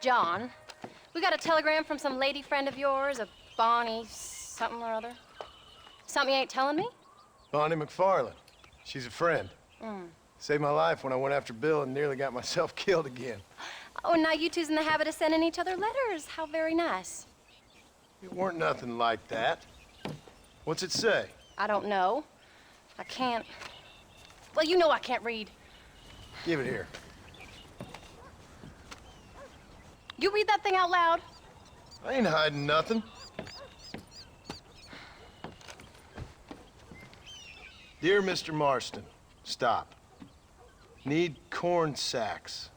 John, we got a telegram from some lady friend of yours, a Bonnie something or other. Something you ain't telling me? Bonnie McFarland. She's a friend. Saved my life when I went after Bill and nearly got myself killed again. Oh, and now you two's in the habit of sending each other letters. How very nice. It weren't nothing like that. What's it say? I don't know. I can't... Well, you know I can't read. Give it here. You read that thing out loud? I ain't hiding nothing. Dear Mr. Marston, stop. Need corn sacks.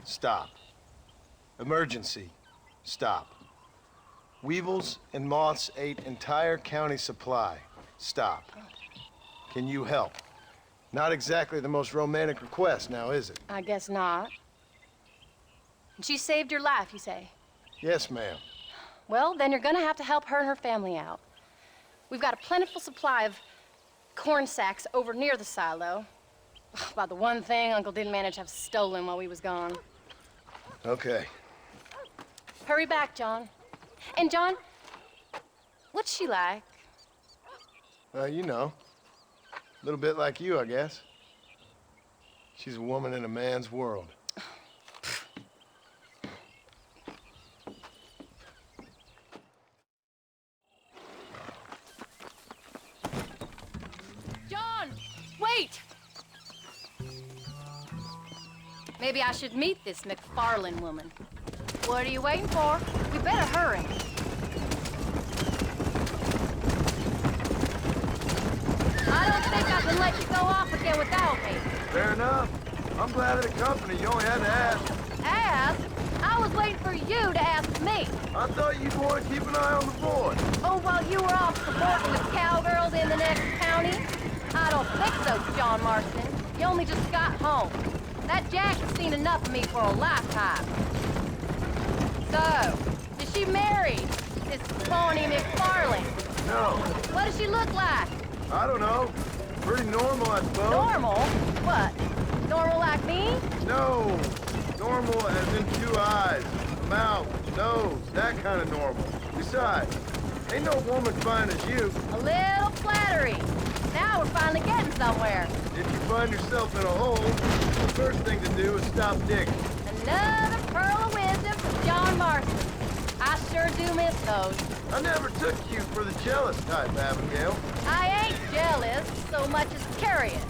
Stop. Emergency. Stop. Weevils and moths ate entire county supply. Stop. Can you help? Not exactly the most romantic request now, is it? I guess not. She saved your life, you say? Yes, ma'am. Well, then you're gonna have to help her and her family out. We've got a plentiful supply of corn sacks over near the silo. About the one thing Uncle didn't manage to have stolen while we was gone. Okay. Hurry back, John. And John, what's she like? You know. A little bit like you, I guess. She's a woman in a man's world. John, wait! Maybe I should meet this McFarland woman. What are you waiting for? We better hurry. I don't think I can let you go off again without me. Fair enough. I'm glad of the company. You only had to ask. Ask? I was waiting for you to ask me. I thought you'd want to keep an eye on the boy. Oh, while you were off supporting the cowgirls in the next county? I don't think so, John Marston. You only just got home. That Jack's seen enough of me for a lifetime. So, is she married? This Bonnie McFarland? No. What does she look like? I don't know. Pretty normal, I suppose. Normal? What? Normal like me? No. Normal as in 2 eyes, mouth, nose, that kind of normal. Besides, ain't no woman fine as you. A little flattery. Now we're finally getting somewhere. If you find yourself in a hole, the first thing to do is stop digging. Another pearl of wisdom from John Marston. I sure do miss those. I never took you for the jealous type, Abigail. I ain't jealous so much as curious.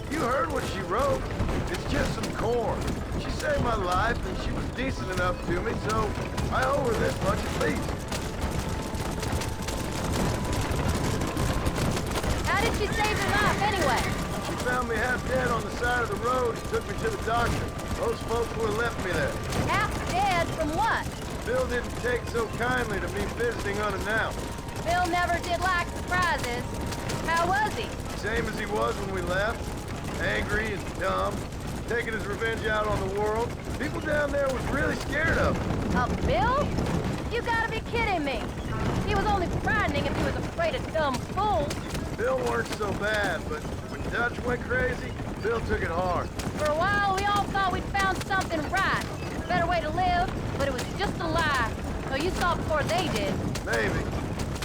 You heard what she wrote. It's just some corn. She saved my life, and she was decent enough to me, so I owe her this much at least. How did she save your life anyway? She found me half dead on the side of the road and took me to the doctor. Those folks would have left me there. Half dead from what? Bill didn't take so kindly to me visiting unannounced. Bill never did like surprises. How was he? Same as he was when we left. Angry and dumb. Taking his revenge out on the world. People down there was really scared of him. Of Bill? You gotta be kidding me. He was only frightening if he was afraid of dumb fools. Bill weren't so bad, but when Dutch went crazy, Bill took it hard. For a while, we all thought we'd found something right. A better way to live, but it was just a lie. So you saw before they did. Maybe.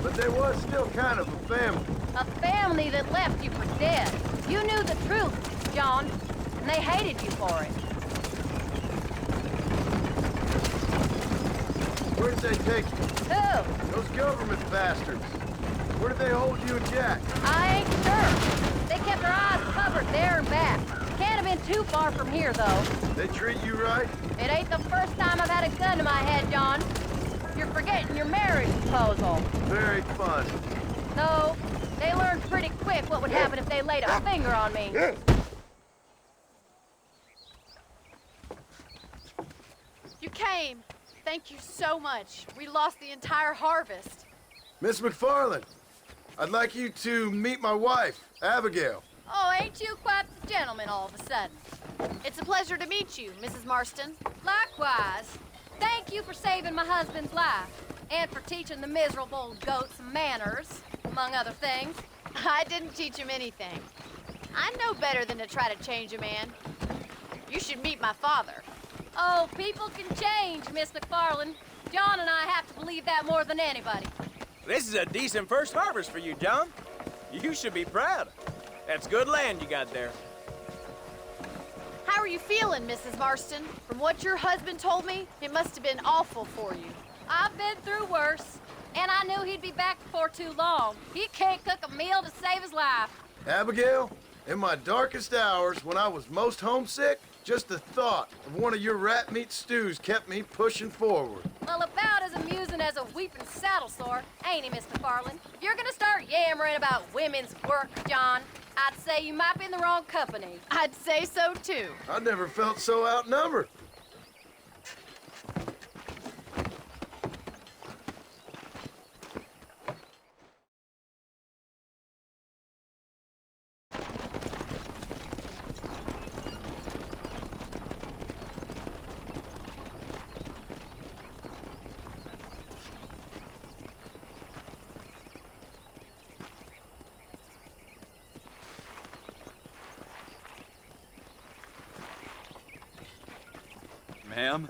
But there was still kind of a family. A family that left you for dead. You knew the truth, John, and they hated you for it. Where did they take you? Who? Those government bastards. Where did they hold you and Jack? I ain't sure. They kept their eyes covered there and back. Can't have been too far from here, though. They treat you right? It ain't the first time I've had a gun to my head, John. You're forgetting your marriage proposal. Very fun. No, they learned pretty quick what would happen if they laid a finger on me. You came. Thank you so much. We lost the entire harvest. Miss McFarland, I'd like you to meet my wife, Abigail. Oh, ain't you quite the gentleman all of a sudden? It's a pleasure to meet you, Mrs. Marston. Likewise. Thank you for saving my husband's life, and for teaching the miserable old goat some manners, among other things. I didn't teach him anything. I know better than to try to change a man. You should meet my father. Oh, people can change, Miss McFarland. John and I have to believe that more than anybody. This is a decent first harvest for you, John. You should be proud. That's good land you got there. How are you feeling, Mrs. Marston? From what your husband told me, it must have been awful for you. I've been through worse, and I knew he'd be back before too long. He can't cook a meal to save his life. Abigail, in my darkest hours, when I was most homesick, just the thought of one of your rat meat stews kept me pushing forward. Well, about as amusing as a weeping saddle sore, ain't he, Mr. Farland? If you're gonna start yammering about women's work, John, I'd say you might be in the wrong company. I'd say so, too. I never felt so outnumbered. Ma'am?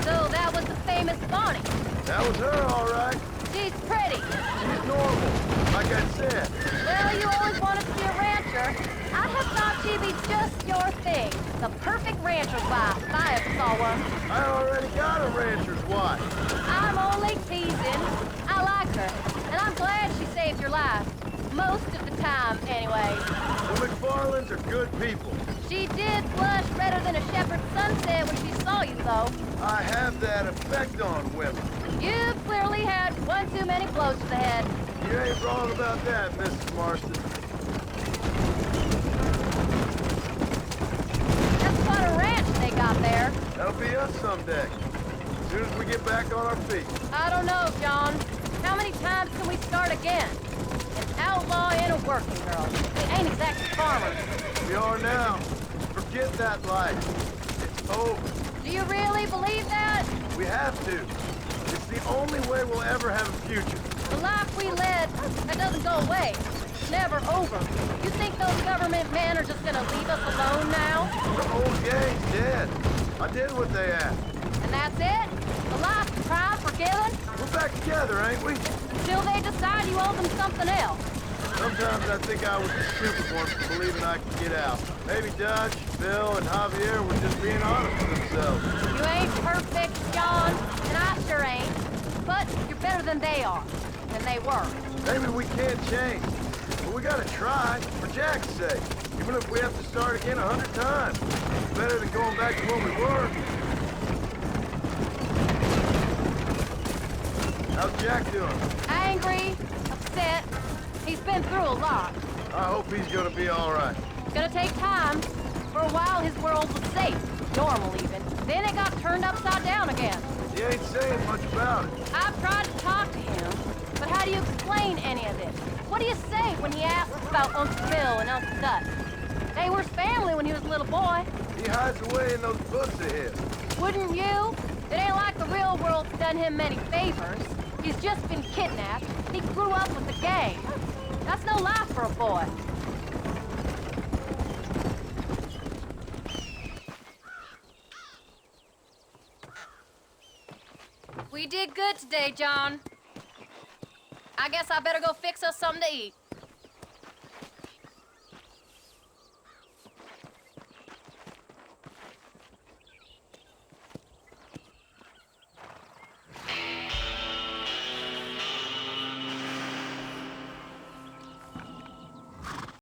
So that was the famous Bonnie. That was her, all right. She's pretty. She's normal, like I said. Well, you always wanted to be a rancher. I'd have thought she'd be just your thing. The perfect rancher's wife, if I ever saw one. I already got a rancher's wife. I'm only teasing. I like her, and I'm glad she saved your life. Most of the time, anyway. The McFarlands are good people. She did blush redder than a shepherd's sunset when she saw you, though. I have that effect on women. You clearly had one too many blows to the head. You ain't wrong about that, Mrs. Marston. That's quite a ranch they got there. That'll be us someday. As soon as we get back on our feet. I don't know, John. How many times can we start again? An outlaw and a working girl. We ain't exactly farmers. We are now. Forget that life. It's over. Do you really believe that? We have to. It's the only way we'll ever have a future. The life we led, that doesn't go away. It's never over. You think those government men are just gonna leave us alone now? The old gang's dead. I did what they asked. And that's it? The life you tried forgiven? We're back together, ain't we? Until they decide you owe them something else. Sometimes I think I was the stupid one for believing I could get out. Maybe Dutch, Bill, and Javier were just being honest with themselves. You ain't perfect, John, and I sure ain't. But you're better than they are. Than they were. Maybe we can't change, but we gotta try, for Jack's sake. Even if we have to start again 100 times. It's better than going back to what we were. How's Jack doing? Angry, upset. He's been through a lot. I hope he's gonna be all right. It's gonna take time. For a while, his world was safe. Normal, even. Then it got turned upside down again. He ain't saying much about it. I've tried to talk to him, but how do you explain any of this? What do you say when he asks about Uncle Bill and Uncle Dutch? They were his family when he was a little boy. He hides away in those books of his. Wouldn't you? It ain't like the real world's done him many favors. He's just been kidnapped. He grew up with the gang. That's no life for a boy. We did good today, John. I guess I better go fix us something to eat.